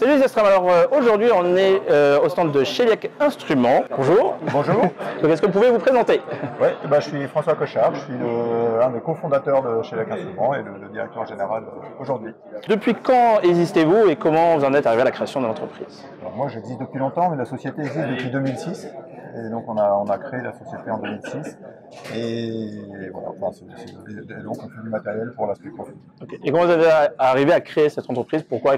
Salut les Extrêmes, alors aujourd'hui on est au stand de Cheliac Instruments. Bonjour. Bonjour. Donc est-ce que vous pouvez vous présenter? Oui, je suis François Cochard, je suis un des cofondateurs de Cheliac Instruments et le directeur général aujourd'hui. Depuis quand existez-vous et comment vous en êtes arrivé à la création de l'entreprise? Moi j'existe depuis longtemps, mais la société existe depuis 2006. Et donc on a créé la société en 2006. Et voilà, donc on fait du matériel pour la spectrophie. Okay. Et comment vous avez arrivé à créer cette entreprise? Pourquoi?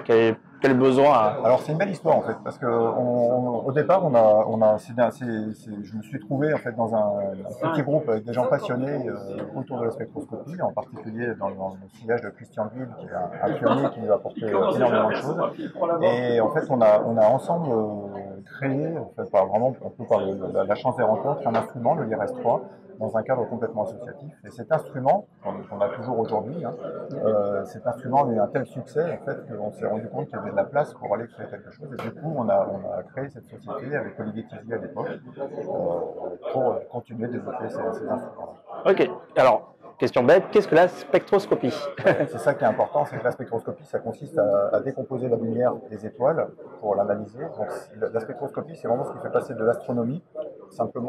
Quel besoin Alors c'est une belle histoire en fait, parce que au départ je me suis trouvé en fait dans un petit groupe avec des gens passionnés autour de la spectroscopie, en particulier dans le sillage de Christian Guil, qui est un pionnier qui nous a apporté énormément de choses. Et en fait on a ensemble créé, en fait, par la chance des rencontres, un instrument, le LIRS-3, dans un cadre complètement associatif. Et cet instrument, qu'on a toujours aujourd'hui, cet instrument a eu un tel succès en fait, qu'on s'est rendu compte qu'il y avait de la place pour aller créer quelque chose. Et du coup, on a créé cette société avec Olivier Tizier à l'époque pour continuer de développer ces instruments. Ok, alors, question bête, qu'est-ce que la spectroscopie? C'est ça qui est important, c'est que la spectroscopie, ça consiste à décomposer la lumière des étoiles pour l'analyser. Donc la spectroscopie, c'est vraiment ce qui fait passer de l'astronomie, simple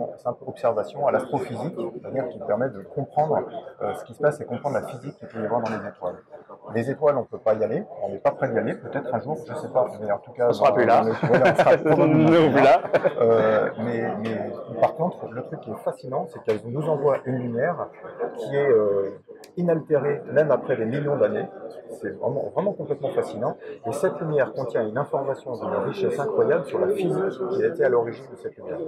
observation, à l'astrophysique, c'est-à-dire qui permet de comprendre ce qui se passe et comprendre la physique qu'il peut y avoir dans les étoiles. Les étoiles, on ne peut pas y aller, on n'est pas prêt d'y aller, peut-être un jour, je ne sais pas, mais en tout cas... On ne sera plus là. On sera probablement plus là. Mais par contre, le truc qui est fascinant, c'est qu'elle nous envoie une lumière qui est inaltérée même après des millions d'années. C'est vraiment complètement fascinant. Et cette lumière contient une information d'une richesse incroyable sur la physique qui a été à l'origine de cette lumière.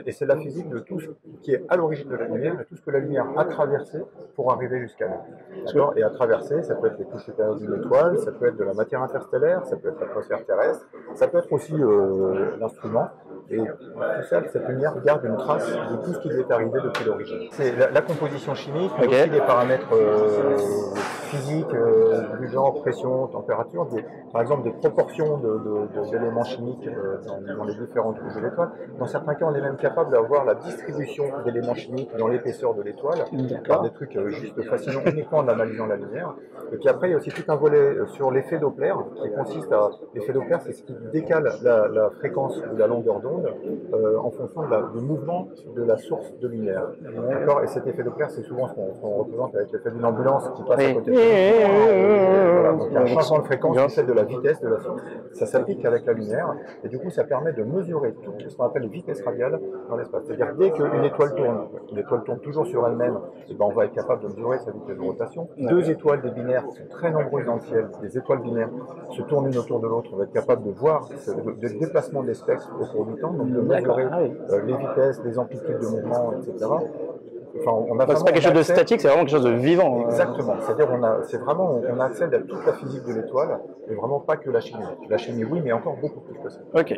Et c'est la physique de tout ce qui est à l'origine de la lumière, de tout ce que la lumière a traversé pour arriver jusqu'à nous. Et à traverser, ça peut être les couches supérieures d'une étoile, ça peut être de la matière interstellaire, ça peut être l'atmosphère terrestre, ça peut être aussi l'instrument. Et tout ça, cette lumière garde une trace de tout ce qui lui est arrivé depuis l'origine. C'est la composition chimique, mais aussi des paramètres physiques, du genre pression, température, par exemple des proportions d'éléments chimiques dans les différentes couches de l'étoile. Dans certains cas, on est même capable d'avoir la distribution d'éléments chimiques dans l'épaisseur de l'étoile. Des trucs juste fascinants uniquement en analysant la lumière. Et puis après, il y a aussi tout un volet sur l'effet Doppler, qui consiste à... L'effet Doppler, c'est ce qui décale la fréquence ou la longueur d'onde en fonction du mouvement de la source de lumière. Et cet effet Doppler, c'est souvent ce qu'on représente avec l'effet d'une ambulance qui passe à côté de voilà. Donc il y a un changement de fréquence qui celle de la vitesse de la source. Ça s'applique avec la lumière, et du coup, ça permet de mesurer tout ce qu'on appelle les vitesses radiales dans l'espace. C'est-à-dire dès qu'une étoile tourne toujours sur elle-même, et on va être capable de mesurer sa vitesse de rotation. Deux étoiles, des binaires, qui sont très nombreuses dans le ciel, des étoiles binaires, se tournent l'une autour de l'autre, on va être capable de voir le déplacement des spectres au cours du temps, donc de mesurer les vitesses, les amplitudes de mouvement, etc. Enfin, c'est pas quelque chose de statique, c'est vraiment quelque chose de vivant. Exactement, c'est-à-dire on a accès à toute la physique de l'étoile, et vraiment pas que la chimie. La chimie, oui, mais encore beaucoup plus que ça. Ok.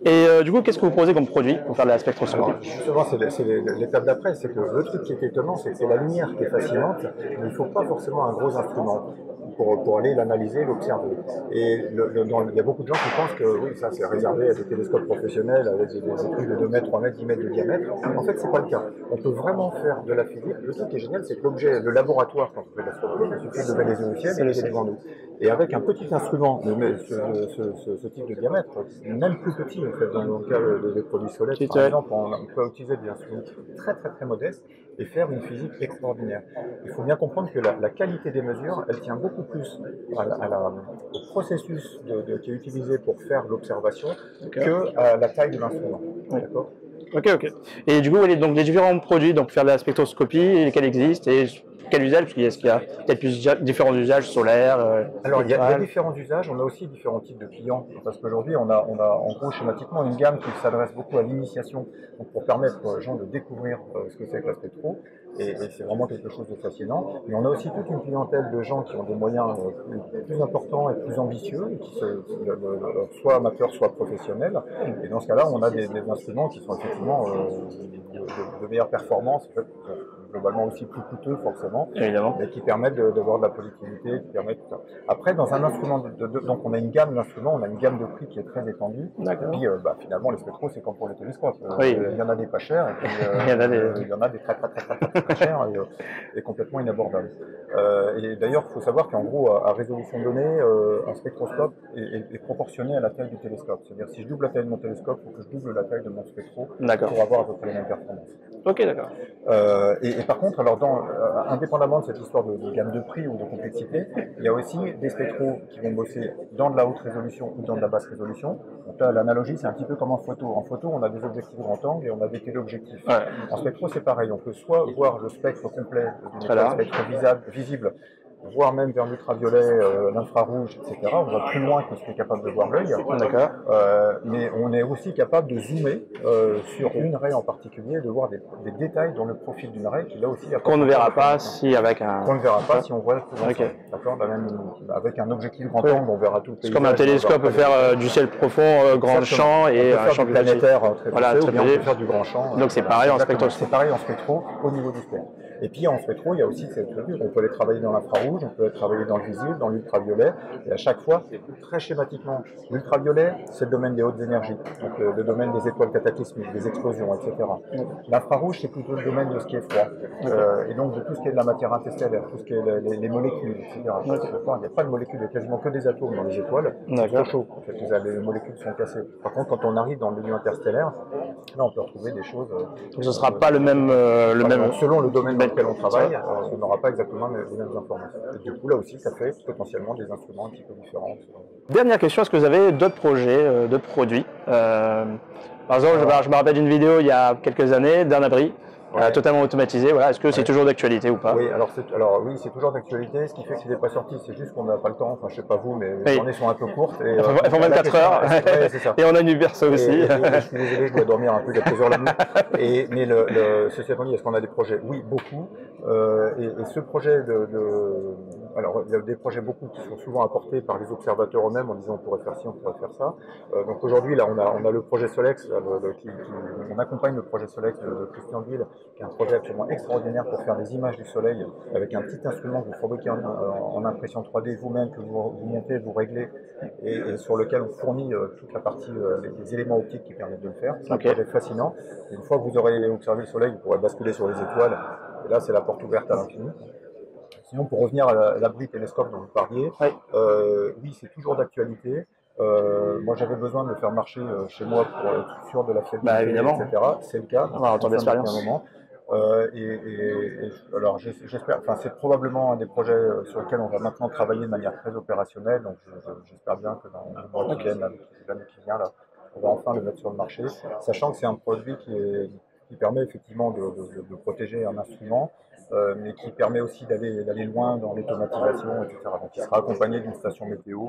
Et du coup, qu'est-ce que vous proposez comme produit pour faire de la spectroscopie? Alors, justement, c'est l'étape d'après, c'est que le truc qui est étonnant, c'est que c'est la lumière qui est fascinante, mais il ne faut pas forcément un gros instrument pour aller l'analyser, l'observer. Et il y a beaucoup de gens qui pensent que oui, ça c'est réservé à des télescopes professionnels avec des trucs de 2 mètres, 3 mètres, 10 mètres de diamètre. En fait, c'est pas le cas. On peut vraiment faire de la physique. Le truc qui est génial, c'est que l'objet, le laboratoire, quand on fait de l'astronomie, il suffit de lever les yeux au ciel et il est devant nous. Et avec un petit instrument, ce type de diamètre, même plus petit, en fait, dans le cas des produits solaires, par exemple, on peut utiliser des instruments très très très modestes et faire une physique extraordinaire. Il faut bien comprendre que la qualité des mesures, elle tient beaucoup plus au processus qui est utilisé pour faire l'observation qu'à la taille de l'instrument. D'accord ? Ok. Et du coup, donc les différents produits pour faire de la spectroscopie, lesquels existent et quel usage? Est-ce qu'il y a peut-être différents usages solaires? Alors, il y a différents usages. On a aussi différents types de clients. Parce qu'aujourd'hui, on a en gros schématiquement une gamme qui s'adresse beaucoup à l'initiation, pour permettre aux gens de découvrir ce que c'est que la spectro. Et c'est vraiment quelque chose de fascinant. Mais on a aussi toute une clientèle de gens qui ont des moyens plus importants et plus ambitieux, et qui soit amateurs, soit professionnels. Et dans ce cas-là, on a des instruments qui sont effectivement de meilleure performance, en fait, globalement aussi plus coûteux forcément, Évidemment. mais qui permettent d'avoir de la productivité, qui permettent tout ça. Après, dans un instrument, donc on a une gamme d'instruments, on a une gamme de prix qui est très étendue. Et puis finalement, les spectros, c'est comme pour les télescopes. Il y en a des pas chers, et puis il y en a des très chers et complètement inabordables. Et d'ailleurs, il faut savoir qu'en gros, à résolution donnée, un spectroscope est proportionné à la taille du télescope. C'est-à-dire, si je double la taille de mon télescope, il faut que je double la taille de mon spectro pour avoir à peu près les mêmes performances. Ok, d'accord. Et par contre, alors indépendamment de cette histoire de gamme de prix ou de complexité, il y a aussi des spectros qui vont bosser dans de la haute résolution ou dans de la basse résolution. Donc là, l'analogie, c'est un petit peu comme en photo. En photo, on a des objectifs grand angle et on a des téléobjectifs. En spectro, c'est pareil. On peut soit voir le spectre complet d'une étoile, spectre visible, voire même vers l'ultraviolet, l'infrarouge, etc. On va plus loin que ce qu'est capable de voir l'œil. D'accord. Mais on est aussi capable de zoomer sur une raie en particulier, de voir des détails dans le profil d'une raie qui là aussi qu'on ne verra pas si avec un. Qu'on ne verra pas si on voit tout ensemble. D'accord. Avec un objectif grand angle, on verra tout le paysage. Comme un télescope peut faire du ciel profond, grand champ et un champ planétaire très poussé, ou bien on peut faire du grand champ. Donc c'est pareil en spectro. C'est pareil en spectro au niveau du spectre. Et puis en spectro, il y a aussi cette truc, on peut aller travailler dans l'infrarouge, on peut aller travailler dans le visible, dans l'ultraviolet, et à chaque fois, très schématiquement, l'ultraviolet, c'est le domaine des hautes énergies, donc le domaine des étoiles cataclysmiques, des explosions, etc. L'infrarouge, c'est plutôt le domaine de ce qui est froid, et donc de tout ce qui est de la matière interstellaire, tout ce qui est les molécules, etc. Il n'y a pas de molécules, il y a quasiment que des atomes dans les étoiles, c'est trop chaud, en fait, les molécules sont cassées. Par contre, quand on arrive dans le milieu interstellaire, là, on peut retrouver des choses... Donc ce ne sera pas le même... Selon le domaine dans lequel on travaille, on n'aura pas exactement les mêmes informations. Et du coup, là aussi, ça fait potentiellement des instruments un petit peu différents. Dernière question, est-ce que vous avez d'autres projets, d'autres produits par exemple, je me rappelle d'une vidéo il y a quelques années d'un abri totalement automatisé. Voilà. Est-ce que c'est toujours d'actualité ou pas? Oui, oui, c'est toujours d'actualité. Ce qui fait qu'il n'est pas sorti, c'est juste qu'on n'a pas le temps. Enfin, je sais pas vous, mais les journées sont un peu courtes. Elles font 24 heures. Et on a une vie perso aussi. Et je suis désolé, je dois dormir un peu quelques heures la nuit. Mais ceci étant dit, est-ce qu'on a des projets? Oui, beaucoup. Et ce projet alors, il y a des projets beaucoup qui sont souvent apportés par les observateurs eux-mêmes en disant on pourrait faire ci, on pourrait faire ça. Donc aujourd'hui, là, on a le projet Solex, on accompagne le projet Solex de Christian Guil, qui est un projet absolument extraordinaire pour faire des images du soleil avec un petit instrument que vous fabriquez en impression 3D vous-même, que vous montez, vous réglez, et sur lequel on fournit toute la partie, les éléments optiques qui permettent de le faire. C'est un projet fascinant. Et une fois que vous aurez observé le soleil, vous pourrez basculer sur les étoiles, et là, c'est la porte ouverte à l'infini. Sinon, pour revenir à l'abri télescope dont vous parliez, oui, c'est toujours d'actualité. Moi, j'avais besoin de le faire marcher chez moi pour être sûr de la fiabilité, etc. C'est le cas. On va entendre l'expérience. Alors, j'espère. Enfin, c'est probablement un des projets sur lesquels on va maintenant travailler de manière très opérationnelle. Donc, j'espère bien que dans le mois qui vient, l'année qui vient, là, on va enfin le mettre sur le marché, sachant que c'est un produit qui permet effectivement de protéger un instrument. Mais qui permet aussi d'aller loin dans l'automatisation, etc. Donc il sera accompagné d'une station météo.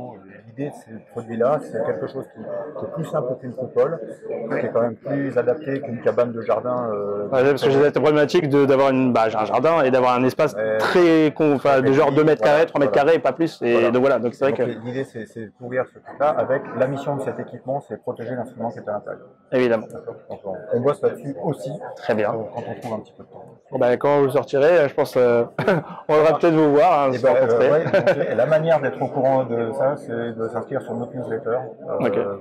L'idée de ces produits-là, c'est quelque chose qui est plus simple qu'une coupole, qui est quand même plus adapté qu'une cabane de jardin. Parce que j'ai cette problématique d'avoir j'ai un jardin et d'avoir un espace très de genre 2 mètres carrés, 3 mètres carrés et pas plus. Et donc voilà, donc c'est vrai que... L'idée, c'est de couvrir ce truc-là avec la mission de cet équipement, c'est protéger l'instrument qui est à l'intérieur. Évidemment. Donc on bosse là-dessus aussi. Très bien. Quand on trouve un petit peu de temps. Bon, quand vous sortirez, je pense on va peut-être vous voir. La manière d'être au courant de ça, c'est de s'inscrire sur notre newsletter.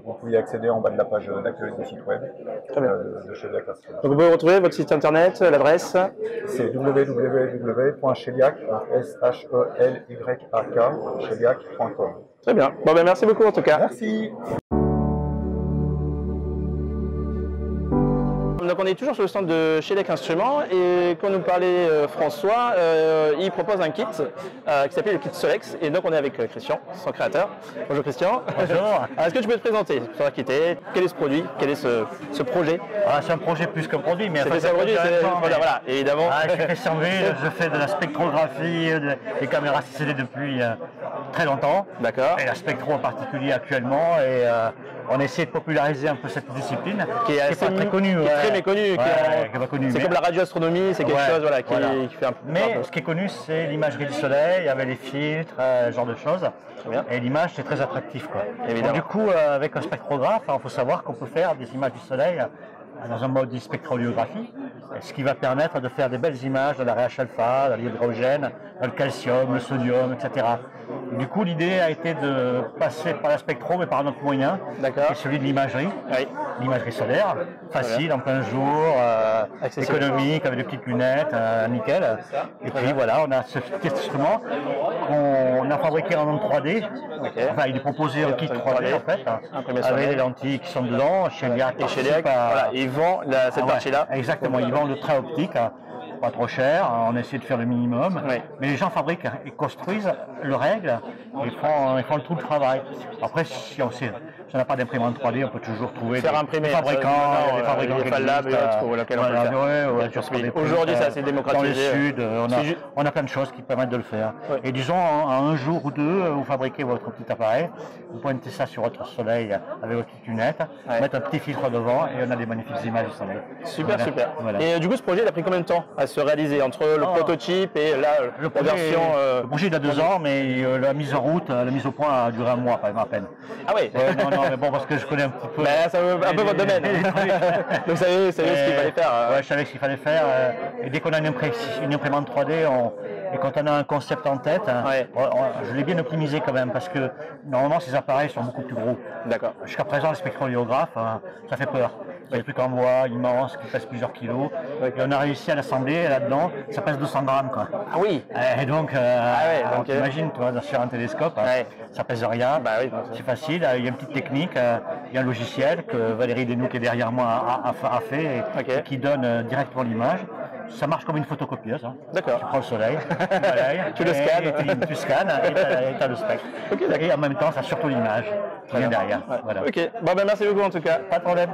Vous pouvez y accéder en bas de la page d'accueil du site web de Cheliac. Donc vous pouvez retrouver votre site internet, l'adresse? C'est www.cheliac, cheliac.com. Très bien. Bon, merci beaucoup en tout cas. Merci. Donc on est toujours sur le stand de Cheliac Instruments et quand nous parlait François, il propose un kit qui s'appelle le kit Solex et donc on est avec Christian, son créateur. Bonjour Christian. Bonjour. Est-ce que tu peux te présenter sur la quitter? Quel est ce produit? Quel est ce projet? C'est un projet plus qu'un produit, mais c'est un produit, voilà, évidemment. Je suis Christian Guil, je fais de la spectrographie, des caméras CCD depuis très longtemps. D'accord. Et la spectro en particulier actuellement. Et on essaie de populariser un peu cette discipline qui est pas très connue. Qui est très méconnue. C'est comme la radioastronomie, c'est quelque chose qui fait un peu. Mais ce qui est connu, c'est l'imagerie du soleil, avec les filtres, ce genre de choses. Très bien. Et l'image, c'est très attractif, quoi. Évidemment. Donc, du coup, avec un spectrographe, il faut savoir qu'on peut faire des images du soleil dans un mode de spectroliographie. ce qui va permettre de faire des belles images dans la RH-alpha, dans l'hydrogène, dans le calcium, le sodium, etc. Et du coup, l'idée a été de passer par la spectro, mais par un autre moyen, qui est celui de l'imagerie, l'imagerie solaire, facile, en plein jour, économique, avec des petites lunettes, nickel. Et puis voilà, on a ce petit instrument qu'on a fabriqué en 3D. Enfin, il est proposé en kit 3D en fait, avec les lentilles qui sont dedans, chez Liac. Et chez Liac, voilà, ils vendent cette partie-là. Exactement, ils vendent le trait optique, pas trop cher, on essaie de faire le minimum, mais les gens fabriquent et construisent le règle et font tout le travail. Après, si on n'a pas d'imprimante 3D, on peut toujours trouver des fabricants qui existent. Aujourd'hui, ça s'est démocratisé. Dans le sud, on a plein de choses qui permettent de le faire. Et disons, en un jour ou deux, vous fabriquez votre petit appareil, vous pointez ça sur votre soleil avec votre petite lunette, mettez un petit filtre devant et on a des magnifiques images du soleil. Super, super. Et du coup, ce projet, il a pris combien de temps à se réaliser entre le prototype et la version... Le projet, il a 2 ans, mais la mise en route, la mise au point a duré un mois à peine. Ah oui. Non, mais bon, parce que je connais un petit peu. C'est un peu votre domaine. Donc vous savez ce qu'il fallait faire. Ouais, je savais ce qu'il fallait faire. Et dès qu'on a une imprimante 3D, et quand on a un concept en tête, je l'ai bien optimisé quand même, parce que normalement ces appareils sont beaucoup plus gros. D'accord. Jusqu'à présent, les spectroliographes, ça fait peur. C'est des trucs en bois immenses qui pèsent plusieurs kilos. Et on a réussi à l'assembler là-dedans, ça pèse 200 grammes quoi. Ah oui. Et donc, t'imagines, toi, sur un télescope, ça pèse rien, c'est facile. Il y a une petite technique, il y a un logiciel que Valérie Desnoux qui est derrière moi a fait et qui donne directement l'image. Ça marche comme une photocopieuse. D'accord. Tu prends le soleil, tu le scannes. Tu scannes et tu as le spectre. Et en même temps, ça a surtout l'image qui vient derrière. Voilà. Ok. Bon, merci beaucoup en tout cas. Pas de problème.